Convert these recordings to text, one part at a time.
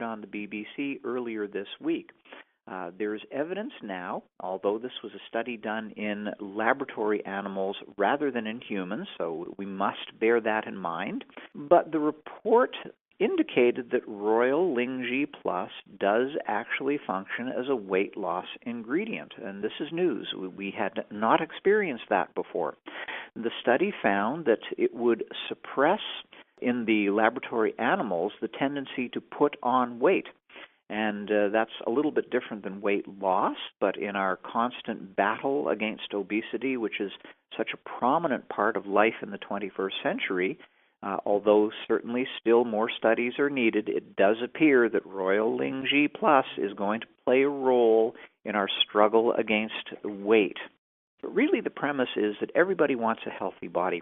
on the BBC earlier this week. There's evidence now, although this was a study done in laboratory animals rather than in humans, so we must bear that in mind, but the report indicated that Royal Lingzhi Plus does actually function as a weight loss ingredient, and this is news. We had not experienced that before. The study found that it would suppress in the laboratory animals the tendency to put on weight. And that's a little bit different than weight loss, but in our constant battle against obesity, which is such a prominent part of life in the 21st century, although certainly still more studies are needed, it does appear that Royal Lingzhi Plus is going to play a role in our struggle against weight. But really the premise is that everybody wants a healthy body.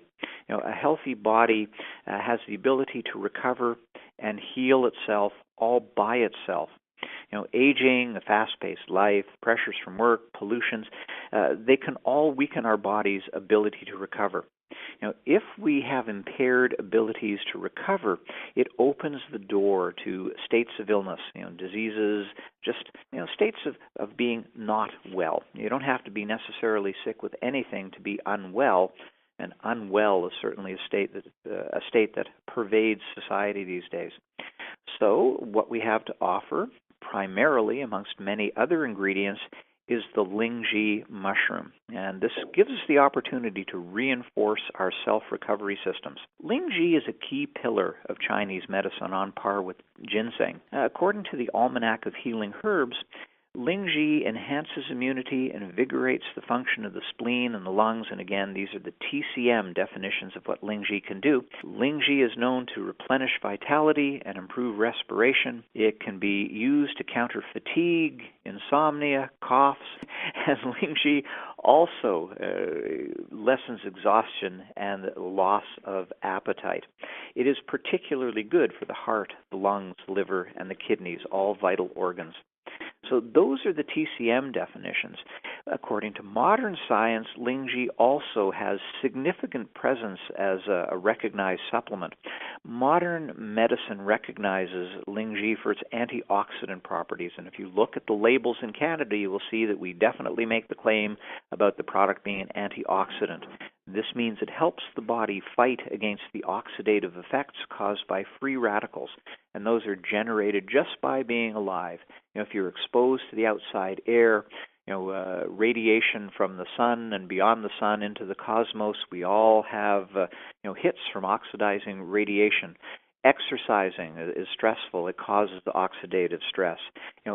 A healthy body has the ability to recover and heal itself all by itself. Aging, a fast-paced life, pressures from work, pollutions, they can all weaken our body's ability to recover. If we have impaired abilities to recover, it opens the door to states of illness, diseases, just states of being not well. You don't have to be necessarily sick with anything to be unwell, and unwell is certainly a state that pervades society these days. So what we have to offer, primarily amongst many other ingredients, is the Lingzhi mushroom, and this gives us the opportunity to reinforce our self-recovery systems. Lingzhi is a key pillar of Chinese medicine on par with ginseng. According to the Almanac of Healing Herbs, Lingzhi enhances immunity and invigorates the function of the spleen and the lungs, and again, these are the TCM definitions of what Lingzhi can do. Lingzhi is known to replenish vitality and improve respiration. It can be used to counter fatigue, insomnia, coughs, and Lingzhi also lessens exhaustion and loss of appetite. It is particularly good for the heart, the lungs, liver, and the kidneys, all vital organs. So those are the TCM definitions. According to modern science, Lingzhi also has significant presence as a recognized supplement. Modern medicine recognizes Lingzhi for its antioxidant properties, and if you look at the labels in Canada, you will see that we definitely make the claim about the product being an antioxidant. This means it helps the body fight against the oxidative effects caused by free radicals, and those are generated just by being alive. If you're exposed to the outside air, radiation from the sun and beyond the sun into the cosmos, we all have hits from oxidizing radiation. Exercising is stressful. It causes the oxidative stress.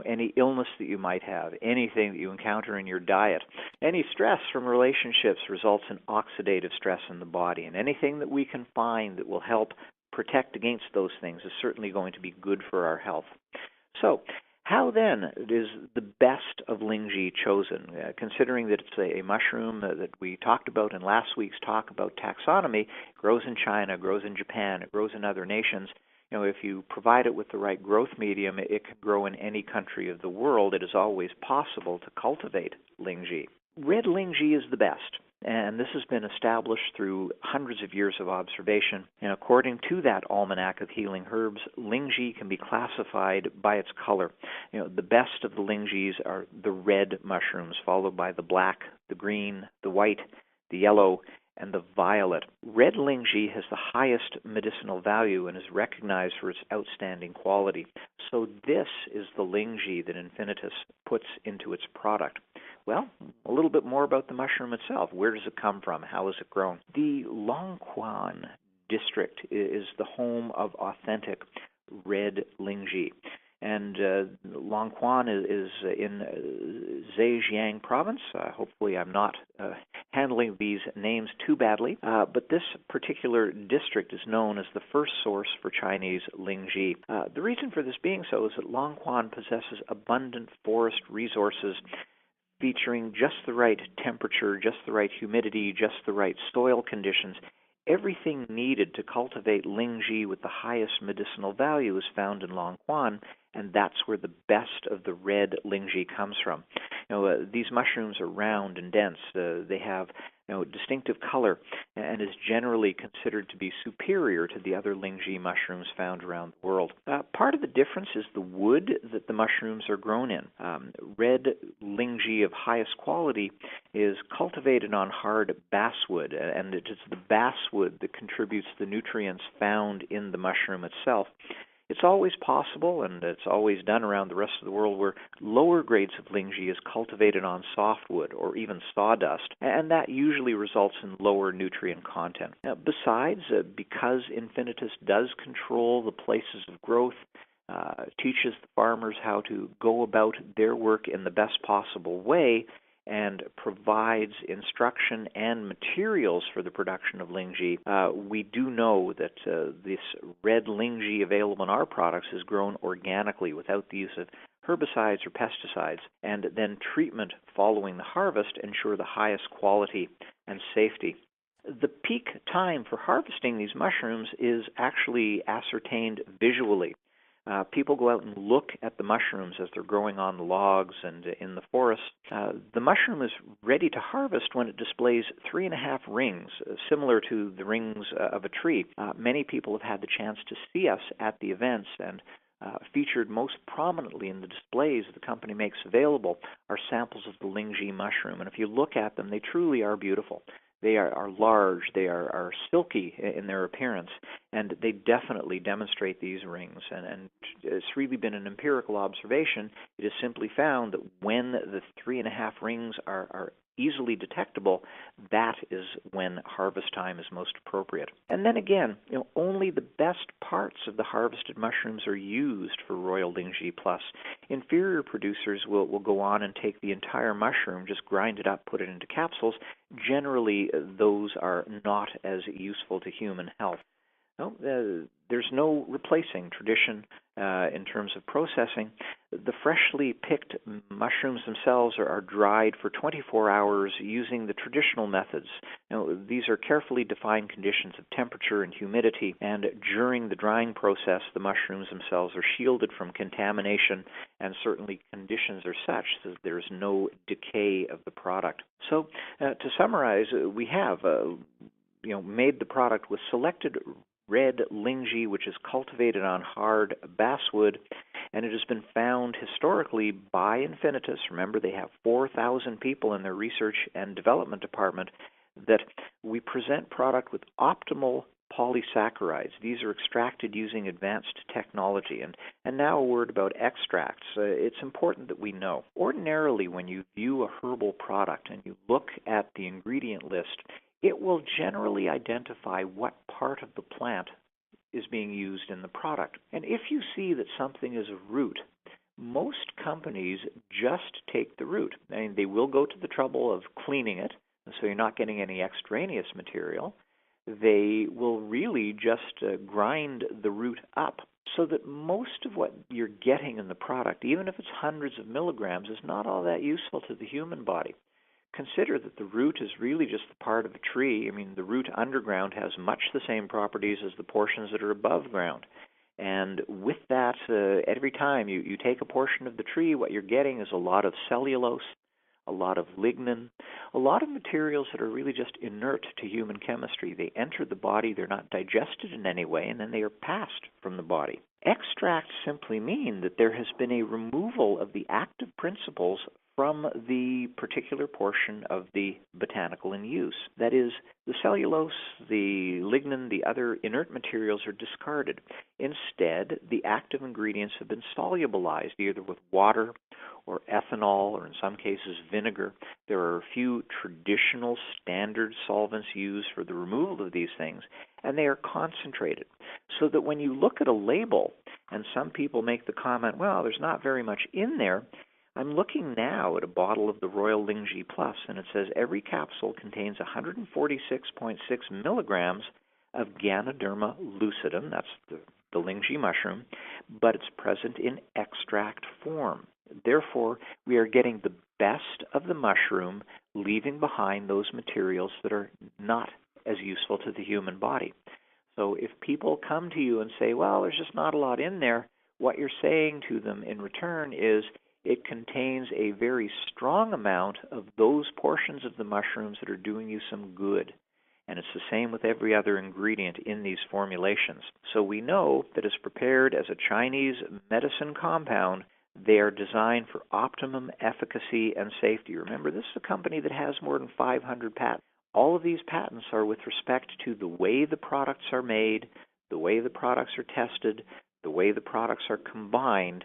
Any illness that you might have, anything that you encounter in your diet, any stress from relationships results in oxidative stress in the body. And anything that we can find that will help protect against those things is certainly going to be good for our health. So, how then is the best of Lingzhi chosen, considering that it's a mushroom that we talked about in last week's talk about taxonomy? It grows in China, grows in Japan, it grows in other nations. If you provide it with the right growth medium, it can grow in any country of the world. It is always possible to cultivate Lingzhi. Red Lingzhi is the best, and this has been established through hundreds of years of observation. And according to that Almanac of Healing Herbs, Lingzhi can be classified by its color. The best of the Lingzhis are the red mushrooms, followed by the black, the green, the white, the yellow, and the violet. Red Lingzhi has the highest medicinal value and is recognized for its outstanding quality. So this is the Lingzhi that Infinitus puts into its product. Well, a little bit more about the mushroom itself. Where does it come from? How is it grown? The Longquan district is the home of authentic red Lingzhi. And Longquan is in Zhejiang province. Hopefully I'm not handling these names too badly. But this particular district is known as the first source for Chinese Lingzhi. The reason for this being so is that Longquan possesses abundant forest resources featuring just the right temperature, just the right humidity, just the right soil conditions. Everything needed to cultivate Lingzhi with the highest medicinal value is found in Longquan, and that's where the best of the red Lingzhi comes from. These mushrooms are round and dense. They have distinctive color, and is generally considered to be superior to the other Lingzhi mushrooms found around the world. Part of the difference is the wood that the mushrooms are grown in. Red Lingzhi of highest quality is cultivated on hard basswood, and it is the basswood that contributes the nutrients found in the mushroom itself. It's always possible, and it's always done around the rest of the world, where lower grades of Lingzhi is cultivated on softwood or even sawdust, and that usually results in lower nutrient content. Now, besides, because Infinitus does control the places of growth, teaches the farmers how to go about their work in the best possible way, and provides instruction and materials for the production of Lingzhi, we do know that this red Lingzhi available in our products is grown organically without the use of herbicides or pesticides, and then treatment following the harvest ensure the highest quality and safety. The peak time for harvesting these mushrooms is actually ascertained visually. People go out and look at the mushrooms as they're growing on the logs and in the forest. The mushroom is ready to harvest when it displays 3.5 rings, similar to the rings of a tree. Many people have had the chance to see us at the events, and featured most prominently in the displays the company makes available are samples of the Lingzhi mushroom. And if you look at them, they truly are beautiful. They are large, they are silky in their appearance, and they definitely demonstrate these rings. And it's really been an empirical observation. It is simply found that when the 3.5 rings are easily detectable, that is when harvest time is most appropriate. And then again, only the best parts of the harvested mushrooms are used for Royal Lingzhi Plus. Inferior producers will go on and take the entire mushroom, just grind it up, put it into capsules. Generally, those are not as useful to human health. No, there's no replacing tradition in terms of processing. The freshly picked mushrooms themselves are dried for 24 hours using the traditional methods. These are carefully defined conditions of temperature and humidity, and during the drying process, the mushrooms themselves are shielded from contamination, and certainly conditions are such that there's no decay of the product. So, to summarize, we have made the product with selected red Lingzhi, which is cultivated on hard basswood, and it has been found historically by Infinitus. Remember, they have 4,000 people in their research and development department, that we present product with optimal polysaccharides. These are extracted using advanced technology. And now a word about extracts. It's important that we know. Ordinarily, when you view a herbal product and you look at the ingredient list, it will generally identify what part of the plant is being used in the product. And if you see that something is a root, most companies just take the root. I mean, they will go to the trouble of cleaning it, so you're not getting any extraneous material. They will really just grind the root up, so that most of what you're getting in the product, even if it's hundreds of milligrams, is not all that useful to the human body. Consider that the root is really just the part of a tree. I mean, the root underground has much the same properties as the portions that are above ground. And with that, every time you take a portion of the tree, what you're getting is a lot of cellulose, a lot of lignin, a lot of materials that are really just inert to human chemistry. They enter the body, they're not digested in any way, and then they are passed from the body. Extracts simply mean that there has been a removal of the active principles from the particular portion of the botanical in use. That is, the cellulose, the lignin, the other inert materials are discarded. Instead, the active ingredients have been solubilized either with water or ethanol, or in some cases vinegar. There are a few traditional standard solvents used for the removal of these things, and they are concentrated. So that when you look at a label, and some people make the comment, well, there's not very much in there, I'm looking now at a bottle of the Royal Lingzhi Plus, and it says every capsule contains 146.6 milligrams of Ganoderma lucidum, that's the Lingzhi mushroom, but it's present in extract form. Therefore, we are getting the best of the mushroom, leaving behind those materials that are not as useful to the human body. So if people come to you and say, well, there's just not a lot in there, what you're saying to them in return is, it contains a very strong amount of those portions of the mushrooms that are doing you some good. And it's the same with every other ingredient in these formulations. So we know that it's prepared as a Chinese medicine compound. They are designed for optimum efficacy and safety. Remember, this is a company that has more than 500 patents. All of these patents are with respect to the way the products are made, the way the products are tested, the way the products are combined.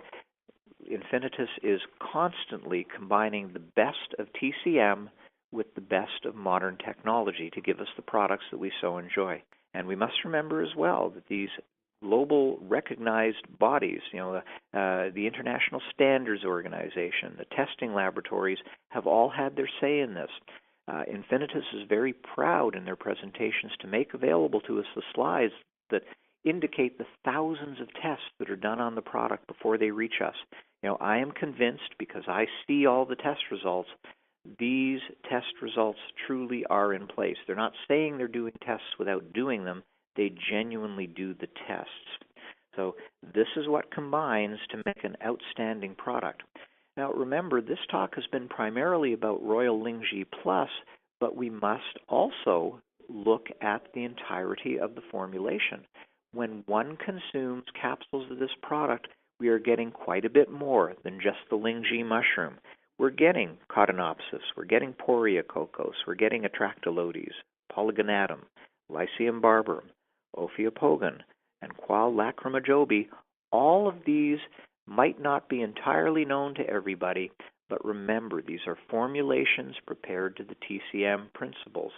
Infinitus is constantly combining the best of TCM with the best of modern technology to give us the products that we so enjoy. And we must remember as well that these global recognized bodies, the International Standards Organization, the testing laboratories, have all had their say in this. Infinitus is very proud in their presentations to make available to us the slides that indicate the thousands of tests that are done on the product before they reach us. I am convinced, because I see all the test results, these test results truly are in place. They're not saying they're doing tests without doing them. They genuinely do the tests. So this is what combines to make an outstanding product. Now remember, this talk has been primarily about Royal Lingzhi Plus, but we must also look at the entirety of the formulation. When one consumes capsules of this product, we are getting quite a bit more than just the Lingzhi mushroom. We're getting Cotinopsis, we're getting Poria cocos, we're getting Atractylodes, Polygonatum, Lycium barbarum, Ophiopogon, and Qual lacrymojobi. All of these might not be entirely known to everybody, but remember, these are formulations prepared to the TCM principles.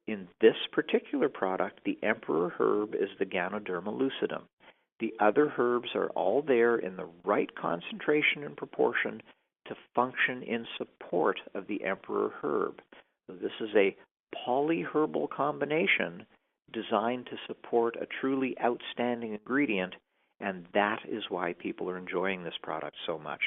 In this particular product, the emperor herb is the Ganoderma lucidum. The other herbs are all there in the right concentration and proportion to function in support of the emperor herb. So this is a polyherbal combination designed to support a truly outstanding ingredient, and that is why people are enjoying this product so much.